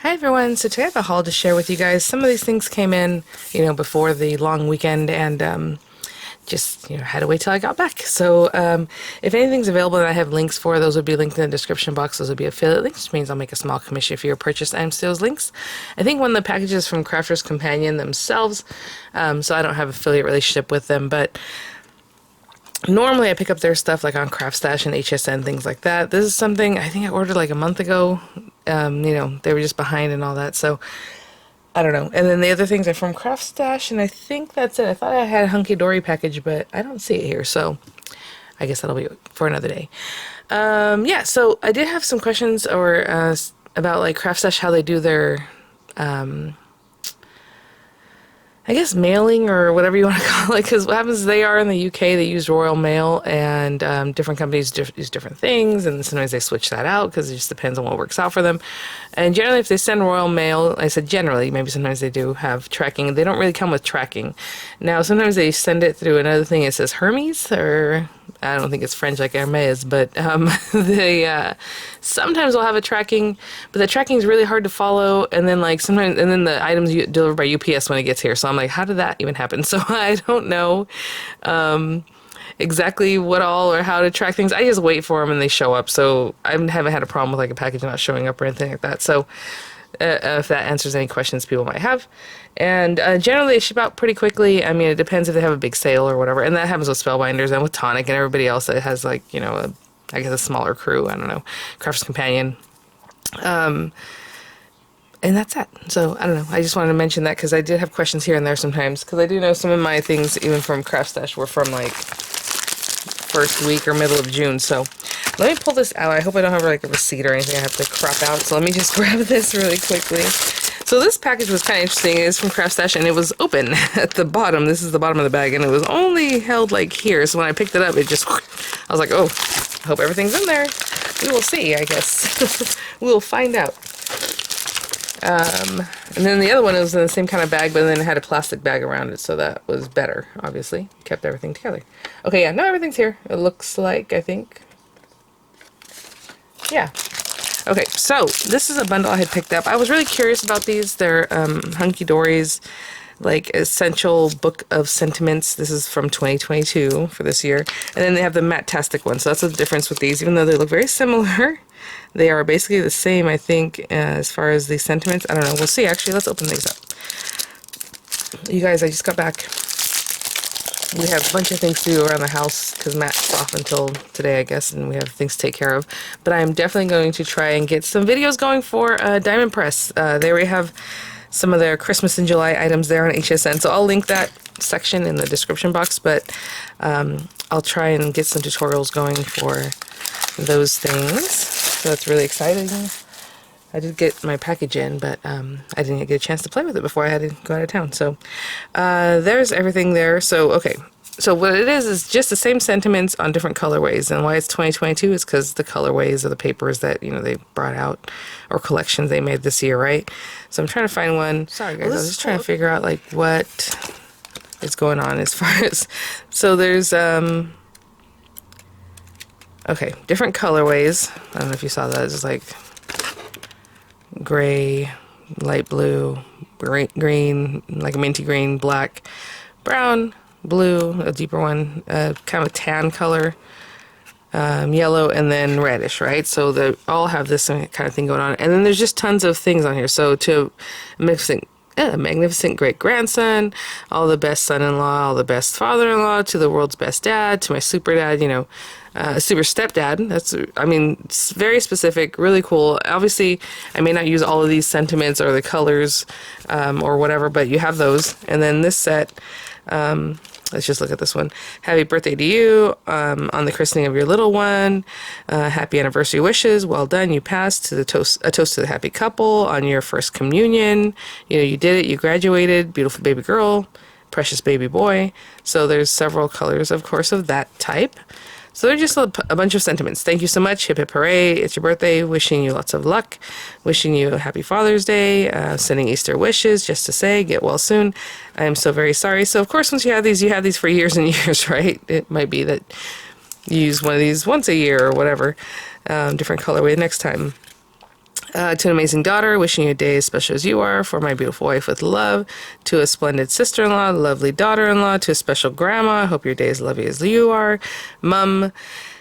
Hi everyone, so today I have a haul to share with you guys. Some of these things came in, before the long weekend and just, had to wait till I got back. So if anything's available that I have links for, those would be linked in the description box. Those would be affiliate links, which means I'll make a small commission for your purchase items to those links. I think one of the packages from Crafter's Companion themselves, so I don't have affiliate relationship with them, but normally I pick up their stuff like on Craftstash and HSN, things like that. This is something I think I ordered like a month ago. They were just behind and all that, so I don't know. And then the other things are from Craftstash, and I think that's it. I thought I had a Hunkydory package, but I don't see it here, so I guess that'll be for another day. Yeah, so I did have some questions about like Craftstash, how they do their I guess mailing or whatever you want to call it, because what happens is they are in the UK, they use Royal Mail, and different companies use different things, and sometimes they switch that out because it just depends on what works out for them. And generally, if they send Royal Mail, I said generally, maybe sometimes they do have tracking. They don't really come with tracking. Now, sometimes they send it through another thing. It says Hermes, or I don't think it's French like Hermes, but they sometimes will have a tracking, but the tracking is really hard to follow. And then sometimes, and then the items delivered by UPS when it gets here. So I'm like, how did that even happen? So I don't know exactly what all or how to track things. I just wait for them and they show up. So I haven't had a problem with like a package not showing up or anything like that. So if that answers any questions people might have. And generally they ship out pretty quickly. I mean, it depends if they have a big sale or whatever. And that happens with Spellbinders and with Tonic and everybody else that has I guess a smaller crew. I don't know. Crafter's Companion. And that's it. So, I don't know. I just wanted to mention that because I did have questions here and there sometimes. Because I do know some of my things, even from Craftstash, were from first week or middle of June. So, let me pull this out. I hope I don't have a receipt or anything I have to crop out. So, let me just grab this really quickly. So, this package was kind of interesting. It is from Craftstash and it was open at the bottom. This is the bottom of the bag and it was only held here. So, when I picked it up, I was like, oh, I hope everything's in there. We will see, I guess. We'll find out. And then the other one was in the same kind of bag, but then it had a plastic bag around it, so that was better, obviously. Kept everything together. Okay, yeah, no, everything's here. It looks like, I think. Yeah. Okay, so this is a bundle I had picked up. I was really curious about these. They're Hunkydory's, essential book of sentiments. This is from 2022 for this year. And then they have the Matte-tastic one, so that's the difference with these. Even though they look very similar, they are basically the same, I think, as far as the sentiments. I don't know. We'll see, actually. Let's open these up. You guys, I just got back. We have a bunch of things to do around the house because Matt's off until today, I guess, and we have things to take care of. But I'm definitely going to try and get some videos going for Diamond Press. They already have some of their Christmas in July items there on HSN. So I'll link that section in the description box, but I'll try and get some tutorials going for those things. So that's really exciting. I did get my package in, but I didn't get a chance to play with it before I had to go out of town. So there's everything there. So, okay. So what it is just the same sentiments on different colorways. And why it's 2022 is because the colorways of the papers that, they brought out or collections they made this year, right? So I'm trying to find one. Sorry, guys. I was just trying to figure out, what is going on as far as... So there's... Okay, different colorways. I don't know if you saw that. It's gray, light blue, green, like a minty green, black, brown, blue, a deeper one, kind of tan color, yellow, and then reddish, right? So they all have this kind of thing going on. And then there's just tons of things on here. So to magnificent great-grandson, all the best son-in-law, all the best father-in-law, to the world's best dad, to my super dad, super stepdad. It's very specific, really cool. Obviously, I may not use all of these sentiments or the colors or whatever, but you have those. And then this set, let's just look at this one. Happy birthday to you on the christening of your little one. Happy anniversary wishes. Well done. You passed. A toast to the happy couple on your first communion. You did it. You graduated. Beautiful baby girl. Precious baby boy. So there's several colors, of course, of that type. So they're just a bunch of sentiments. Thank you so much. Hip hip hooray. It's your birthday. Wishing you lots of luck. Wishing you a happy Father's Day. Sending Easter wishes just to say, get well soon. I am so very sorry. So, of course, once you have these for years and years, right? It might be that you use one of these once a year or whatever. Different colorway next time. To an amazing daughter, wishing you a day as special as you are. For my beautiful wife with love. To a splendid sister-in-law, lovely daughter-in-law. To a special grandma, I hope your day is lovely as you are. Mum,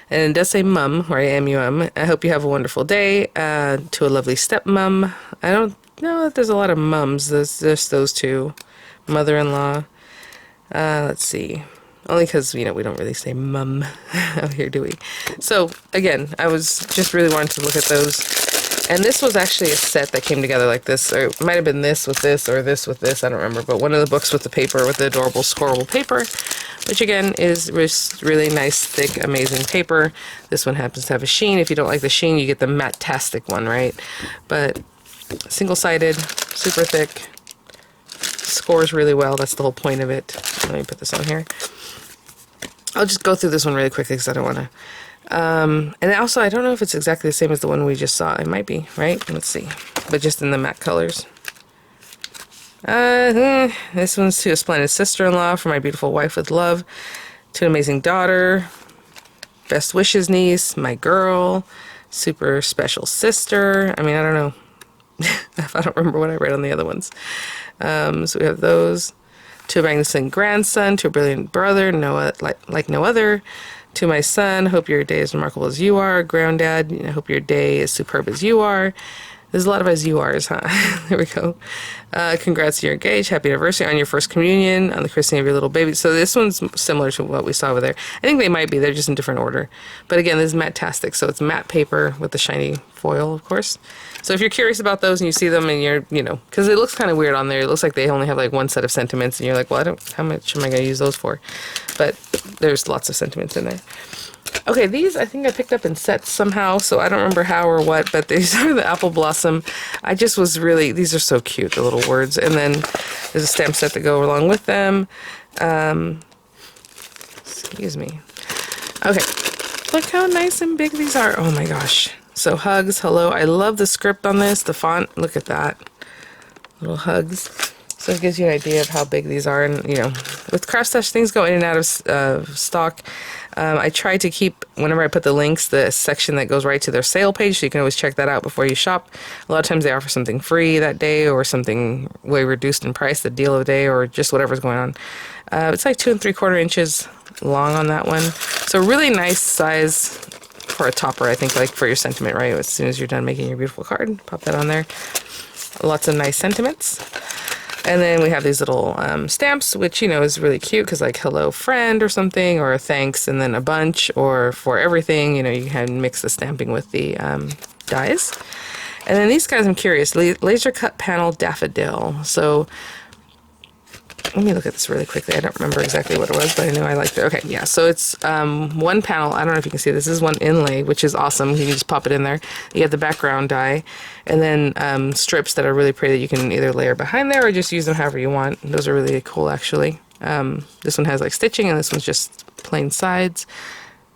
and it does say mum, where I am, you I hope you have a wonderful day. To a lovely stepmom. I don't know if there's a lot of mums. There's just those two. Mother-in-law. Let's see. Only because, you know, we don't really say mum out here, do we? So, again, I was just really wanting to look at those. And this was actually a set that came together like this, or it might have been this with this, or this with this, I don't remember, but one of the books with the paper, with the adorable scoreable paper, which again is really nice, thick, amazing paper. This one happens to have a sheen. If you don't like the sheen, you get the matte-tastic one, right? But single-sided, super thick, scores really well. That's the whole point of it. Let me put this on here. I'll just go through this one really quickly because I don't want to. And also, I don't know if it's exactly the same as the one we just saw. It might be, right? Let's see. But just in the matte colors. This one's to a splendid sister-in-law, for my beautiful wife with love. To an amazing daughter. Best wishes niece. My girl. Super special sister. I mean, I don't know. I don't remember what I read on the other ones. So we have those. To a magnificent grandson. To a brilliant brother. Like no other. To my son, hope your day is remarkable as you are. Granddad, I hope your day is superb as you are. There's a lot of as you are's, huh? There we go. Congrats to your engaged. Happy anniversary on your first communion, on the christening of your little baby. So this one's similar to what we saw over there. I think they might be. They're just in different order. But again, this is matte-tastic. So it's matte paper with the shiny foil, of course. So if you're curious about those and you see them and you're, you know, because it looks kind of weird on there. It looks like they only have like one set of sentiments. And you're like, well, how much am I going to use those for? But there's lots of sentiments in there. Okay, these I think I picked up in sets somehow, so I don't remember how or what, but these are the Apple Blossom. I just was really, these are so cute, the little words. And then there's a stamp set to go along with them. Excuse me. Okay, look how nice and big these are. Oh my gosh. So hugs, hello. I love the script on this, the font. Look at that. Little hugs. So it gives you an idea of how big these are. And, you know, with Craftstash, things go in and out of stock. I try to keep, whenever I put the links, the section that goes right to their sale page, so you can always check that out before you shop. A lot of times they offer something free that day or something way reduced in price, the deal of the day, or just whatever's going on. It's like 2 3/4 inches long on that one. So really nice size for a topper, I think, like for your sentiment, right? As soon as you're done making your beautiful card, pop that on there. Lots of nice sentiments. And then we have these little stamps, which, you know, is really cute because, like, hello friend or something, or thanks, and then a bunch, or for everything, you know, you can mix the stamping with the dies. And then these guys, I'm curious, laser cut panel daffodil. So let me look at this really quickly. I don't remember exactly what it was, but I knew I liked it. Okay, yeah, so it's one panel. I don't know if you can see this. This is one inlay, which is awesome. You can just pop it in there. You have the background die, and then strips that are really pretty that you can either layer behind there or just use them however you want. Those are really cool, actually. This one has like stitching, and this one's just plain sides.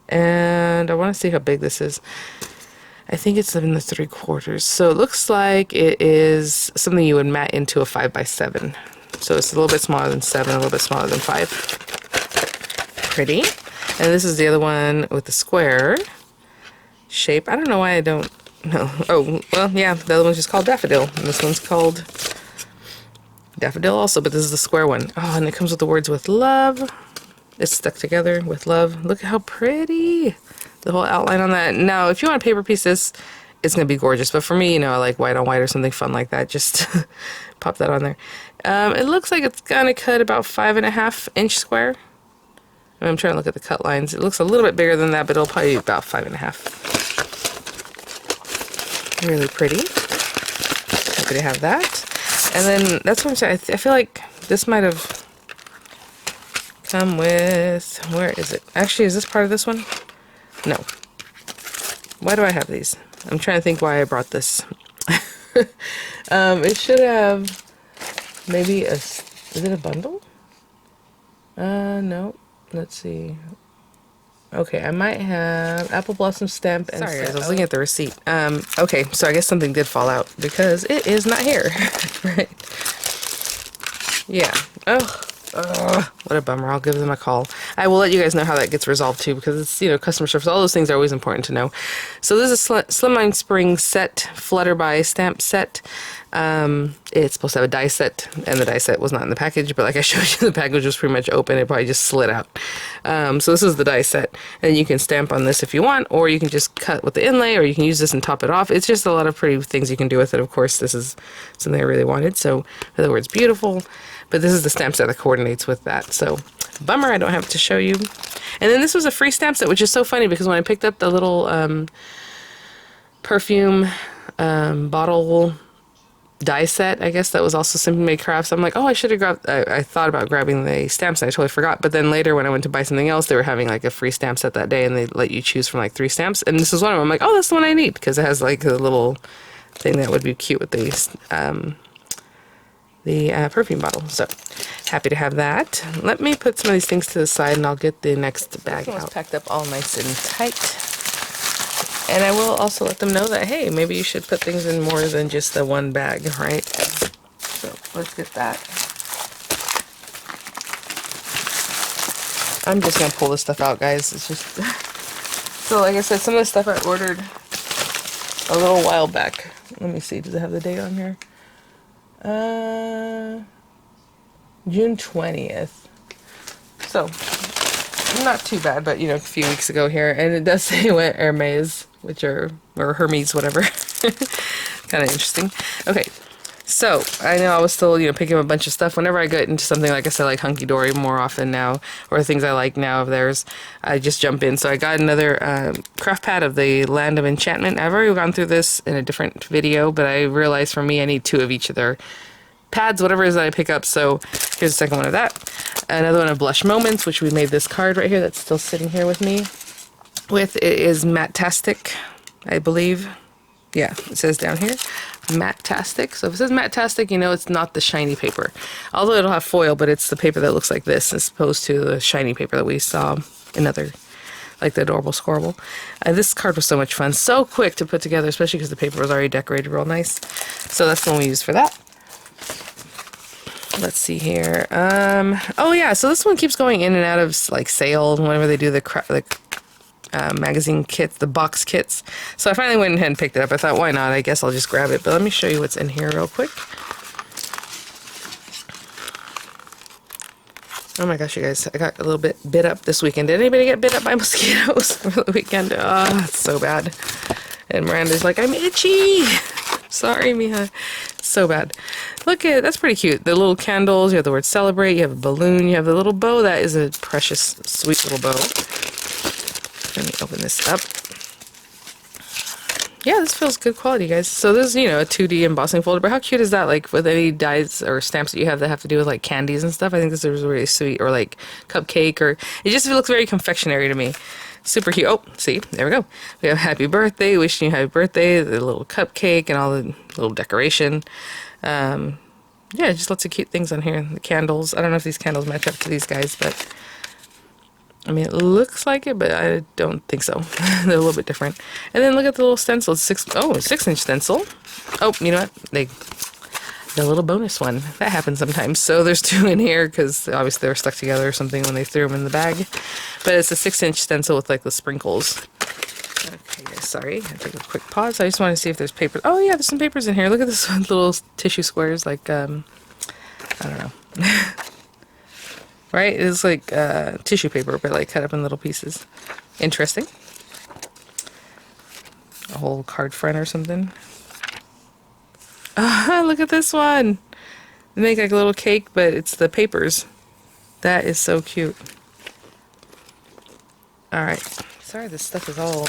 And I want to see how big this is. I think it's in the 3/4. So it looks like it is something you would mat into a 5x7. So it's a little bit smaller than 7, a little bit smaller than 5. Pretty. And this is the other one with the square shape. I don't know why I don't know. Oh, well, yeah, the other one's just called Daffodil. And this one's called Daffodil also, but this is the square one. Oh, and it comes with the words with love. It's stuck together with love. Look at how pretty. The whole outline on that. Now, if you want a paper piece, it's going to be gorgeous. But for me, you know, I like white on white or something fun like that. Just pop that on there. It looks like it's going to cut about 5.5 inch square. I'm trying to look at the cut lines. It looks a little bit bigger than that, but it'll probably be about 5.5. Really pretty. Happy to have that. And then that's what I'm saying. I feel like this might have come with, where is it? Actually, is this part of this one? No. Why do I have these? I'm trying to think why I brought this. It should have maybe is it a bundle? No. Let's see. Okay, I might have Apple Blossom stamp and sorry guys, I was looking at the receipt. Okay, so I guess something did fall out because it is not here. Right. Yeah. Oh, Ugh, what a bummer. I'll give them a call. I will let you guys know how that gets resolved too, because it's, you know, customer service. All those things are always important to know. So this is a Slimline Spring set, Flutterby stamp set. It's supposed to have a die set, and the die set was not in the package, but like I showed you, the package was pretty much open. It probably just slid out. So this is the die set, and you can stamp on this if you want, or you can just cut with the inlay, or you can use this and top it off. It's just a lot of pretty things you can do with it. Of course, this is something I really wanted, so in other words, beautiful. But this is the stamp set that coordinates with that. So, bummer I don't have it to show you. And then this was a free stamp set, which is so funny because when I picked up the little perfume bottle die set, I guess that was also Simply Made Crafts. I'm like, oh, I should have grabbed, I thought about grabbing the stamp set. I totally forgot. But then later when I went to buy something else, they were having like a free stamp set that day, and they let you choose from like 3 stamps. And this is one of them. I'm like, oh, that's the one I need, because it has like a little thing that would be cute with the perfume bottle. So happy to have that. Let me put some of these things to the side, and I'll get the next bag out. It's packed up all nice and tight. And I will also let them know that, hey, maybe you should put things in more than just the one bag, right? So let's get that. I'm just gonna pull this stuff out, guys. It's just so like I said, some of the stuff I ordered a little while back. Let me see, does it have the date on here? June 20th. So, not too bad, but, you know, a few weeks ago here. And it does say what Hermes, which are, or Hermes, whatever. Kind of interesting. Okay, so, I know I was still, you know, picking up a bunch of stuff. Whenever I get into something, like I said, like Hunkydory more often now, or things I like now of theirs, I just jump in. So I got another craft pad of the Land of Enchantment. I've already gone through this in a different video, but I realized for me I need 2 of each of their pads, whatever it is that I pick up. So here's the second one of that. Another one of Blush Moments, which we made this card right here that's still sitting here with me. It is Matte-tastic, I believe. Yeah, it says down here, Matte-tastic. So if it says Matte-tastic, you know it's not the shiny paper. Although it'll have foil, but it's the paper that looks like this as opposed to the shiny paper that we saw in other, like the Adorable Squirrel. This card was so much fun. So quick to put together, especially because the paper was already decorated real nice. So that's the one we used for that. Let's see here. Oh yeah, so this one keeps going in and out of like sale whenever they do the magazine kits, the box kits. So I finally went ahead and picked it up. I thought, why not? I guess I'll just grab it. But let me show you what's in here real quick. Oh my gosh, you guys, I got a little bit bit up this weekend. Did anybody get bit up by mosquitoes for the weekend? Oh, it's so bad. And Miranda's like, I'm itchy. Sorry, Mia. So bad. Look at, that's pretty cute. The little candles, you have the word celebrate, you have a balloon, you have the little bow. That is a precious, sweet little bow. Let me open this up. Yeah, this feels good quality, guys. So this is, you know, a 2D embossing folder, but how cute is that? Like with any dies or stamps that you have that have to do with like candies and stuff. I think this is really sweet, or like cupcake, or it just looks very confectionery to me. Super cute. Oh, see, there we go. We have happy birthday, wishing you happy birthday, the little cupcake and all the little decoration. Yeah, just lots of cute things on here. The candles. I don't know if these candles match up to these guys, but I mean, it looks like it, but I don't think so. They're a little bit different. And then look at the little stencil. It's 6-inch stencil. Oh, you know what? The little bonus one. That happens sometimes. So there's 2 in here because obviously they were stuck together or something when they threw them in the bag. But it's a 6-inch stencil with like the sprinkles. Okay, guys, sorry. I take a quick pause. I just want to see if there's paper. Oh yeah, there's some papers in here. Look at this little tissue squares. Like I don't know. Right? It's like tissue paper, but like cut up in little pieces. Interesting. A whole card front or something. Ah, look at this one. They make like a little cake, but it's the papers. That is so cute. Alright. Sorry this stuff is all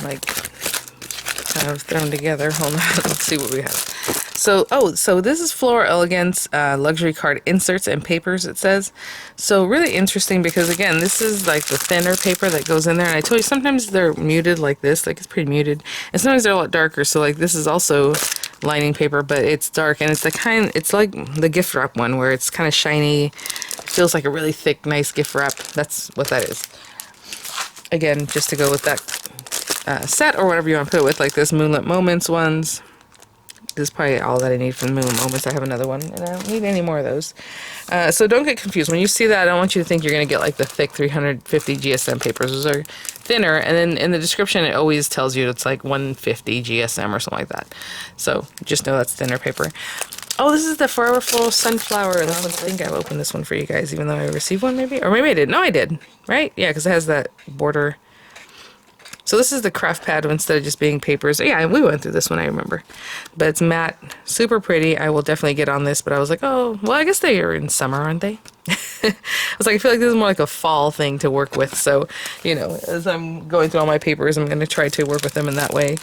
like kind of thrown together. Hold on. Let's see what we have. So, so this is Floral Elegance luxury card inserts and papers, it says. So really interesting because, again, this is like the thinner paper that goes in there. And I told you, sometimes they're muted like this, like it's pretty muted. And sometimes they're a lot darker. So like this is also lining paper, but it's dark. And it's the kind, it's like the gift wrap one where it's kind of shiny. It feels like a really thick, nice gift wrap. That's what that is. Again, just to go with that set or whatever you want to put it with, like this Moonlit Moments ones. This is probably all that I need for the Moon Moments. I have another one, and I don't need any more of those. So don't get confused. When you see that, I don't want you to think you're going to get like the thick 350 GSM papers. Those are thinner, and then in the description it always tells you it's like 150 GSM or something like that. So just know that's thinner paper. Oh, this is the Forever Full Sunflower. And I think I've opened this one for you guys, even though I received one maybe. Or maybe I did. No, I did. Right? Yeah, because it has that border. So this is the craft pad instead of just being papers. Yeah, we went through this one, I remember. But it's matte, super pretty. I will definitely get on this, but I was like, oh, well, I guess they are in summer, aren't they? I was like, I feel like this is more like a fall thing to work with. So, you know, as I'm going through all my papers, I'm going to try to work with them in that way.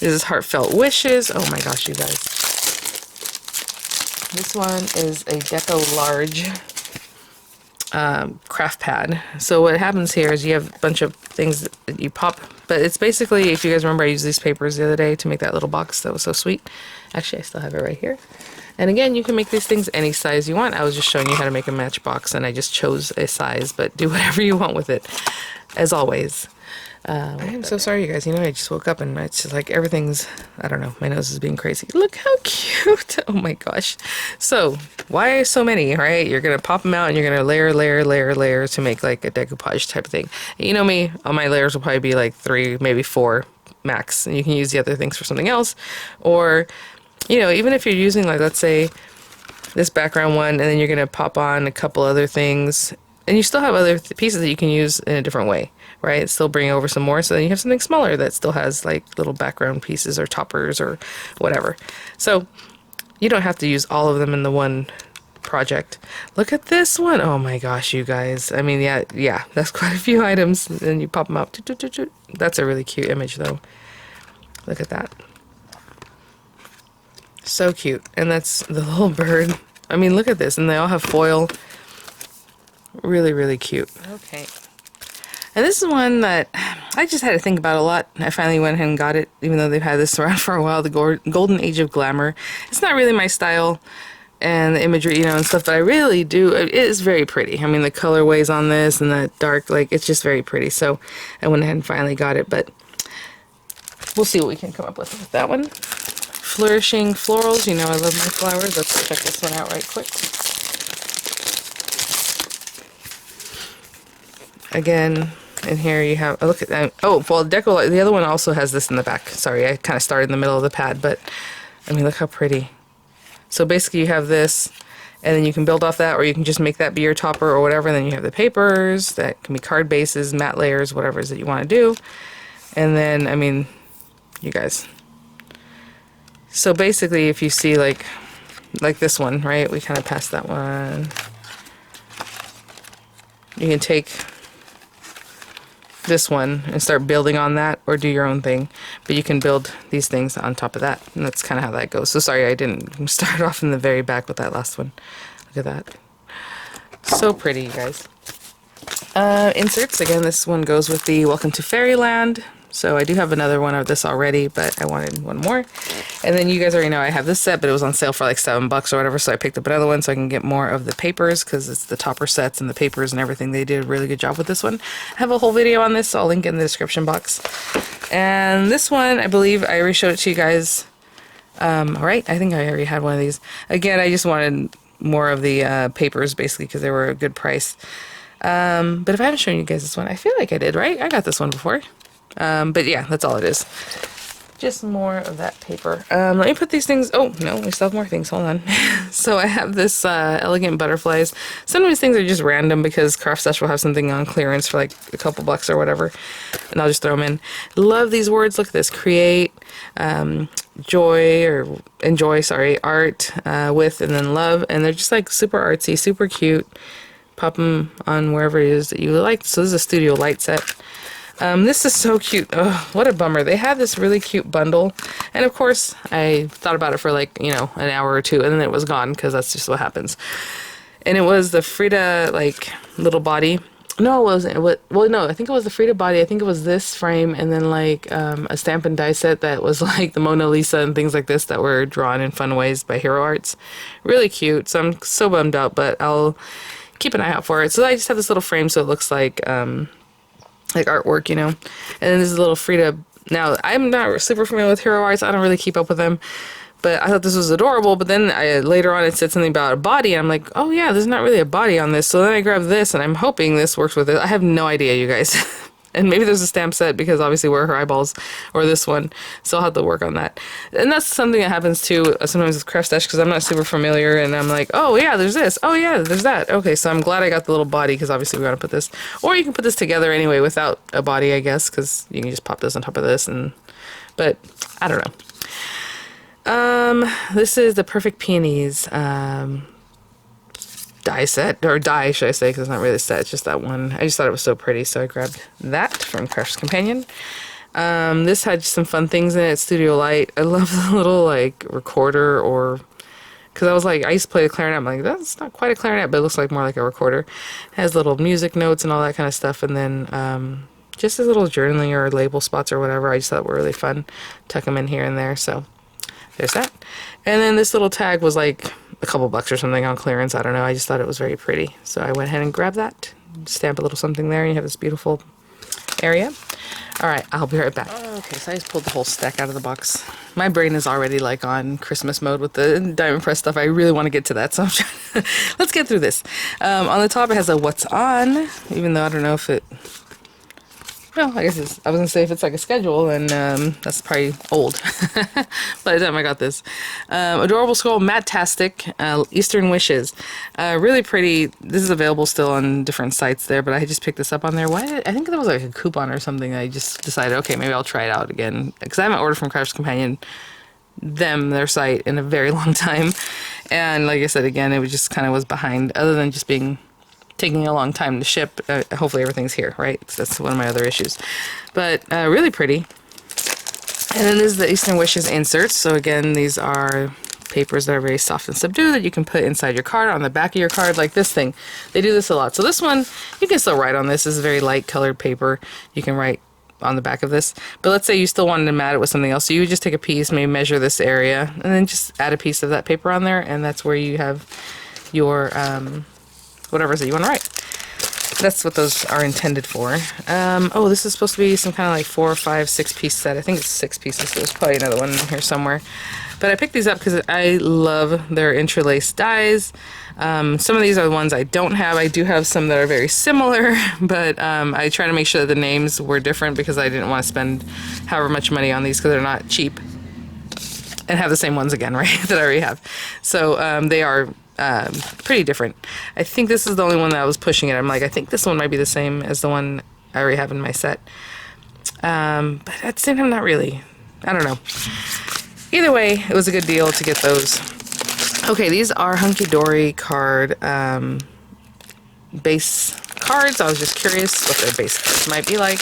This is Heartfelt Wishes. Oh my gosh, you guys. This one is a Deco Large craft pad. So what happens here is you have a bunch of things that you pop, but it's basically, if you guys remember, I used these papers the other day to make that little box that was so sweet. Actually, I still have it right here. And again, you can make these things any size you want. I was just showing you how to make a matchbox, and I just chose a size, but do whatever you want with it, as always. I am so sorry, you guys. You know, I just woke up and it's just like everything's, I don't know, my nose is being crazy. Look how cute. Oh my gosh. So, why so many, right? You're going to pop them out and you're going to layer to make like a decoupage type of thing. You know me, all my layers will probably be like 3, maybe 4 max. And you can use the other things for something else. Or, you know, even if you're using, like, let's say this background one, and then you're going to pop on a couple other things, and you still have other pieces that you can use in a different way, right? Still bring over some more, so then you have something smaller that still has like little background pieces or toppers or whatever. So you don't have to use all of them in the one project. Look at this one. Oh my gosh, you guys. I mean, yeah, that's quite a few items. Then you pop them out. That's a really cute image though. Look at that. So cute. And that's the little bird. I mean, look at this. And they all have foil. Really, really cute. Okay. And this is one that I just had to think about a lot. I finally went ahead and got it, even though they've had this around for a while, the Golden Age of Glamour. It's not really my style and the imagery, you know, and stuff, but I really do. It is very pretty. I mean, the colorways on this and that dark, like, it's just very pretty. So I went ahead and finally got it, but we'll see what we can come up with that one. Flourishing Florals. You know, I love my flowers. Let's check this one out right quick. Again, in here you have, oh, look at that. Oh, well, Deco, the other one also has this in the back. Sorry, I kind of started in the middle of the pad, but I mean, look how pretty. So basically you have this, and then you can build off that, or you can just make that be your topper or whatever. And then you have the papers that can be card bases, matte layers, whatever it is that you want to do. And then, I mean, you guys. So basically, if you see like this one, right? We kind of passed that one. You can take this one and start building on that, or do your own thing, but you can build these things on top of that, and that's kind of how that goes. So sorry I didn't start off in the very back with that last one. Look at that. So pretty, you guys. Inserts, again, this one goes with the Welcome to Fairyland. So I do have another one of this already, but I wanted one more. And then you guys already know I have this set, but it was on sale for like $7 or whatever, so I picked up another one so I can get more of the papers, because it's the topper sets and the papers and everything. They did a really good job with this one. I have a whole video on this, so I'll link in the description box. And this one, I believe I already showed it to you guys. Alright, I think I already had one of these. Again, I just wanted more of the papers, basically, because they were a good price. But if I haven't shown you guys this one, I feel like I did, right? I got this one before. But yeah, that's all it is. Just more of that paper. Let me put these things. Oh, no, we still have more things. Hold on. So I have this Elegant Butterflies. Some of these things are just random because Craftstash will have something on clearance for like a couple bucks or whatever. And I'll just throw them in. Love these words. Look at this. Create, joy, or enjoy, sorry, art, with, and then love. And they're just like super artsy, super cute. Pop them on wherever it is that you like. So this is a studio light set. This is so cute. Oh, what a bummer. They had this really cute bundle, and of course I thought about it for like, you know, an hour or two, and then it was gone, because that's just what happens. And it was the Frida, like, little body. No, it wasn't. Well, no, I think it was the Frida body. I think it was this frame, and then like a stamp and die set that was like the Mona Lisa and things like this that were drawn in fun ways by Hero Arts. Really cute. So I'm so bummed out, but I'll keep an eye out for it. So I just have this little frame so it looks like artwork, you know. And then this is a little Frida. Now, I'm not super familiar with Hero Arts. I don't really keep up with them. But I thought this was adorable, but then later on it said something about a body, and I'm like, oh yeah, there's not really a body on this. So then I grabbed this, and I'm hoping this works with it. I have no idea, you guys. And maybe there's a stamp set, because obviously where are her eyeballs, or this one. So I'll have to work on that. And that's something that happens too sometimes with Craftstash, because I'm not super familiar, and I'm like, oh yeah, there's this. Oh yeah, there's that. Okay, so I'm glad I got the little body, because obviously we got to put this. Or you can put this together anyway without a body, I guess, because you can just pop this on top of this. But I don't know. This is the Perfect Peonies die set, or die should I say, because it's not really a set, it's just that one. I just thought it was so pretty, so I grabbed that from Craft's Companion. This had some fun things in it. Studio Light. I love the little like recorder, or because I was like, I used to play the clarinet, I'm like, that's not quite a clarinet, but it looks like more like a recorder. It has little music notes and all that kind of stuff, and then just as little journaling or label spots or whatever. I just thought were really fun. Tuck them in here and there, so there's that. And then this little tag was like a couple bucks or something on clearance. I don't know. I just thought it was very pretty. So I went ahead and grabbed that. Stamp a little something there, and you have this beautiful area. All right, I'll be right back. Okay, so I just pulled the whole stack out of the box. My brain is already like on Christmas mode with the Diamond Press stuff. I really want to get to that, so I'm trying to let's get through this. On the top it has a what's on, even though I don't know if it... Well, I guess I was going to say if it's like a schedule, and that's probably old by the time I got this. Adorable Scroll, Matte-tastic, Eastern Wishes. Really pretty. This is available still on different sites there, but I just picked this up on there. I think there was like a coupon or something. I just decided, okay, maybe I'll try it out again, because I haven't ordered from Craft's Companion, their site, in a very long time. And like I said, again, it was just kind of was behind, other than just taking a long time to ship. Hopefully everything's here, right? That's one of my other issues. But really pretty. And then this is the Eastern Wishes inserts. So again, these are papers that are very soft and subdued that you can put inside your card, on the back of your card, like this thing. They do this a lot. So this one, you can still write on this. This is very light colored paper. You can write on the back of this. But let's say you still wanted to mat it with something else. So you would just take a piece, maybe measure this area, and then just add a piece of that paper on there, and that's where you have your... whatever it is that you want to write. That's what those are intended for. Oh, this is supposed to be some kind of like 4 or 5, 6 piece set. I think it's 6 pieces, so there's probably another one in here somewhere. But I picked these up because I love their interlaced dies. Some of these are the ones I don't have. I do have some that are very similar, but I try to make sure that the names were different, because I didn't want to spend however much money on these, because they're not cheap. And have the same ones again, right, that I already have. So they are... pretty different. I think this is the only one that I was pushing it. I'm like, I think this one might be the same as the one I already have in my set. But at the same time, not really. I don't know. Either way, it was a good deal to get those. Okay, these are Hunkydory card base cards. I was just curious what their base cards might be like.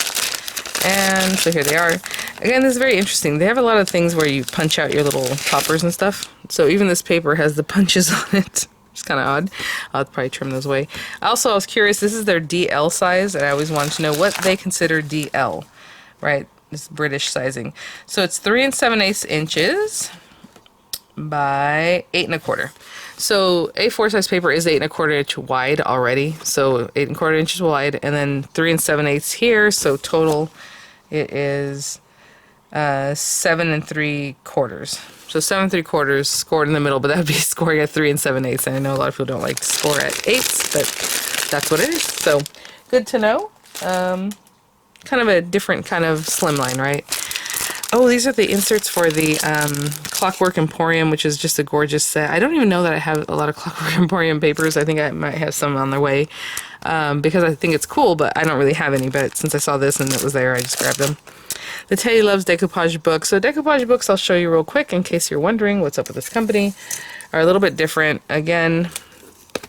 And so here they are. Again, this is very interesting. They have a lot of things where you punch out your little toppers and stuff. So even this paper has the punches on it. It's kind of odd. I'll probably trim those away. Also, I was curious, this is their DL size, and I always wanted to know what they consider DL, right? This British sizing. So it's 3 7/8 inches by 8 1/4. So A4 size paper is 8 1/4 inch wide already. So 8 1/4 inches wide, and then 3 7/8 here. So total it is 7 3/4. So 7 3/4 scored in the middle, but that would be scoring at 3 7/8. And I know a lot of people don't like to score at 8s, but that's what it is. So good to know. Kind of a different kind of slimline, right? Oh, these are the inserts for the Clockwork Emporium, which is just a gorgeous set. I don't even know that I have a lot of Clockwork Emporium papers. I think I might have some on their way, because I think it's cool, but I don't really have any. But since I saw this and it was there, I just grabbed them. The Teddy Loves Decoupage books. So Decoupage books, I'll show you real quick in case you're wondering what's up with this company, are a little bit different. Again,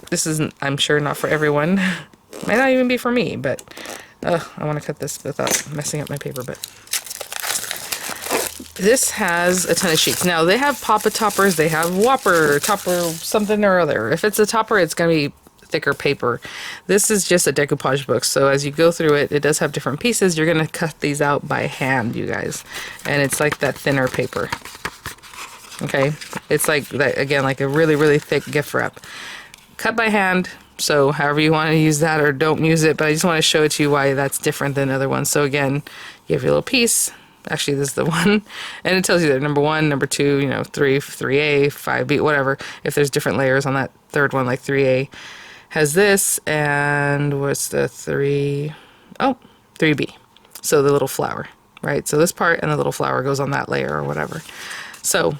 this isn't, I'm sure, not for everyone. Might not even be for me, but I want to cut this without messing up my paper, but this has a ton of sheets. Now, they have Papa toppers, they have Whopper, topper, something or other. If it's a topper, it's going to be thicker paper. This is just a decoupage book, so as you go through it, it does have different pieces. You're going to cut these out by hand, you guys. And it's like that thinner paper. Okay? It's like that, again, like a really, really thick gift wrap. Cut by hand. So however you want to use that, or don't use it, but I just want to show it to you why that's different than other ones. So again, you have your little piece, Actually, this is the one. And it tells you that number 1, number 2, you know, 3, 3A, 5B, whatever. If there's different layers on that third one, like 3A has this, and what's the 3? Oh, 3B. So the little flower, right? So this part and the little flower goes on that layer or whatever. So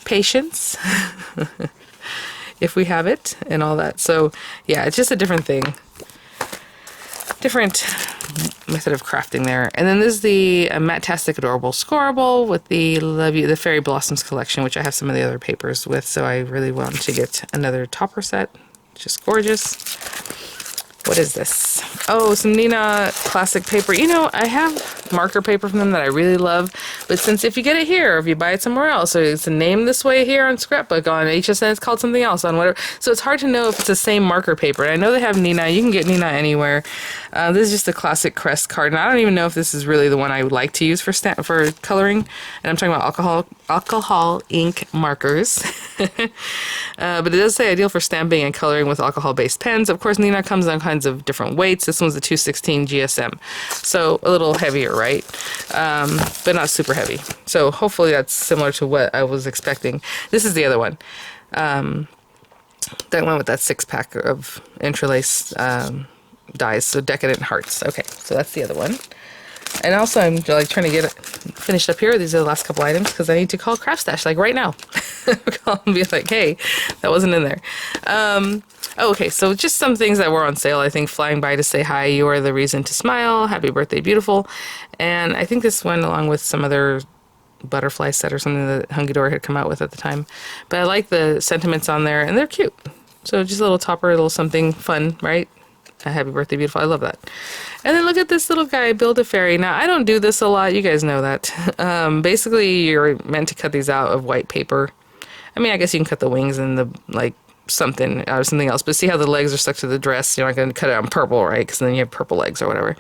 patience, if we have it, and all that. So yeah, it's just a different thing. Different method of crafting there. And then this is the Matte-tastic Adorable Scoreable with the Love You, the Fairy Blossoms collection, which I have some of the other papers with, so I really want to get another topper set. Just gorgeous. What is this? Oh, some Nina classic paper. You know, I have marker paper from them that I really love, but since if you get it here, or if you buy it somewhere else, so it's a name this way here on Scrapbook, on HSN it's called something else, on whatever. So it's hard to know if it's the same marker paper. And I know they have Nina. You can get Nina anywhere. This is just a classic Crest card, and I don't even know if this is really the one I would like to use for coloring. And I'm talking about alcohol ink markers. But it does say ideal for stamping and coloring with alcohol-based pens. Of course, Nina comes on kinds of different weights. This one's a 216 GSM, so a little heavier, right? But not super heavy. So hopefully that's similar to what I was expecting. This is the other one. That one with that 6-pack of interlace dies, so Decadent Hearts. Okay, so that's the other one. And also I'm like trying to get it finished up here. These are the last couple items because I need to call Craftstash like right now. Call and be like, hey, that wasn't in there. Okay, so just some things that were on sale. I think Flying By to Say Hi, You Are the Reason to Smile, Happy Birthday Beautiful. And I think this went along with some other butterfly set or something that Hunkydory had come out with at the time. But I like the sentiments on there, and they're cute. So just a little topper, a little something fun, right? Happy Birthday Beautiful. I love that. And then look at this little guy, Build a Fairy. Now, I don't do this a lot. You guys know that. Basically, you're meant to cut these out of white paper. I mean, I guess you can cut the wings and the, like, something out of something else. But see how the legs are stuck to the dress? You're not going to cut it on purple, right? Because then you have purple legs or whatever.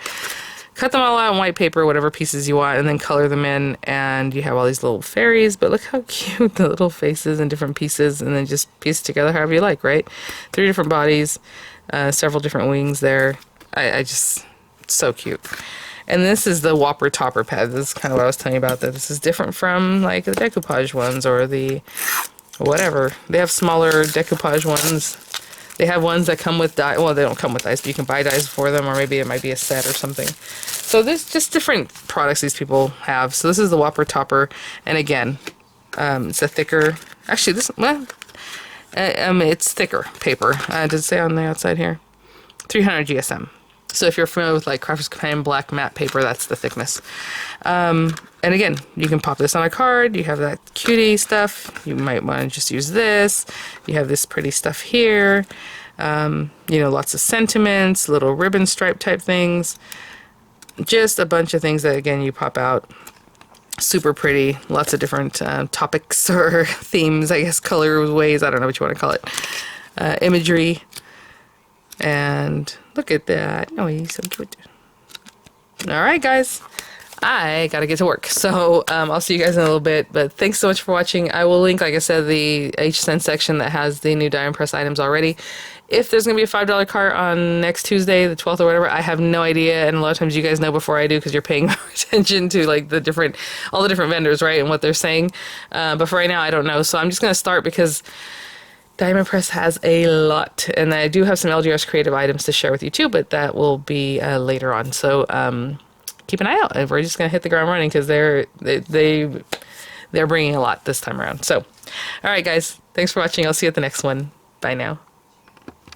Cut them all out on white paper, whatever pieces you want, and then color them in. And you have all these little fairies. But look how cute the little faces and different pieces. And then just piece it together however you like, right? 3 different bodies. Several different wings there. I just, so cute. And this is the Whopper Topper Pad. This is kind of what I was telling you about, that this is different from like the Decoupage ones or the whatever. They have smaller Decoupage ones. They have ones that come with dies. Well, they don't come with dies, but you can buy dies for them, or maybe it might be a set or something. So there's just different products these people have. So this is the Whopper Topper, and again, it's a thicker, actually this, well, it's thicker paper. Does it say on the outside here? 300 GSM. So if you're familiar with like Crafter's Companion black matte paper, that's the thickness. And again, you can pop this on a card. You have that cutie stuff. You might want to just use this. You have this pretty stuff here. You know, lots of sentiments, little ribbon stripe type things. Just a bunch of things that, again, you pop out. Super pretty. Lots of different topics or themes, I guess, color ways. I don't know what you want to call it. Imagery. And look at that. Oh, he's so cute. Alright, guys. I gotta get to work. So I'll see you guys in a little bit. But thanks so much for watching. I will link, like I said, the HSN section that has the new Diamond Press items already. If there's going to be a $5 cart on next Tuesday, the 12th or whatever, I have no idea. And a lot of times you guys know before I do because you're paying more attention to like all the different vendors, right? And what they're saying. But for right now, I don't know. So I'm just going to start because Diamond Press has a lot. And I do have some LGR's creative items to share with you too, but that will be later on. So keep an eye out. And we're just going to hit the ground running because they're bringing a lot this time around. So, all right, guys. Thanks for watching. I'll see you at the next one. Bye now.